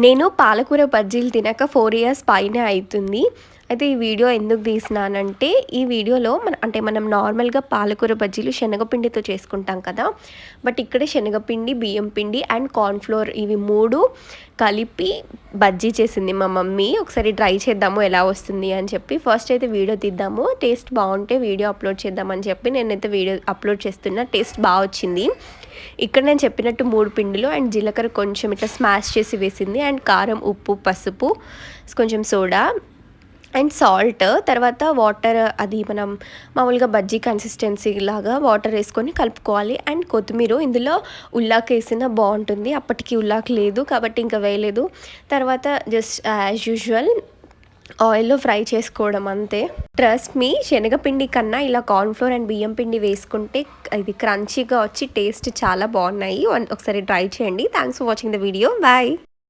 నేను పాలకూర బజ్జీలు తినక 4 ఇయర్స్ పైనే అయితుంది. అయితే ఈ వీడియో ఎందుకు తీసినానంటే, ఈ వీడియోలో మనం నార్మల్‌గా పాలకూర బజ్జీలు శనగపిండితో చేసుకుంటాం కదా! బట్ ఇక్కడ శనగపిండి, బియ్యం పిండి అండ్ కార్న్ ఫ్లోర్ ఇవి 3 కలిపి బజ్జీ చేసింది మా మమ్మీ. ఒకసారి ట్రై చేద్దాము ఎలా వస్తుంది అని చెప్పి. ఫస్ట్ అయితే వీడియో తీద్దాము. టేస్ట్ బావుంటే వీడియో అప్లోడ్ చేద్దామని చెప్పి నేనైతే వీడియో అప్లోడ్ చేస్తున్నా. టేస్ట్ బా వచ్చింది. ఇక్కడ నేను చెప్పినట్టు 3 పిండిలు అండ్ జీలకర్ర కొంచెం ఇట్లా స్మాష్ చేసి వేసింది. అండ్ కారం, ఉప్పు, పసుపు, కొంచెం సోడా అండ్ సాల్ట్. తర్వాత వాటర్, అది మనం మామూలుగా బజ్జీ కన్సిస్టెన్సీ లాగా వాటర్ వేసుకొని కలుపుకోవాలి. అండ్ కొత్తిమీర, ఇందులో ఉల్లాకు వేసినా బాగుంటుంది. అప్పటికి ఉల్లాకు లేదు కాబట్టి ఇంకా వేయలేదు. తర్వాత జస్ట్ యాజ్ యూజువల్ ఆయిల్లో ఫ్రై చేసుకోవడం అంతే. ట్రస్ట్ మీ, శనగపిండి కన్నా ఇలా కార్న్ ఫ్లోర్ అండ్ బియ్యం పిండి వేసుకుంటే ఇది క్రంచీగా వచ్చి టేస్ట్ చాలా బాగున్నాయి. ఒకసారి ట్రై చేయండి. Thanks for watching the video. Bye.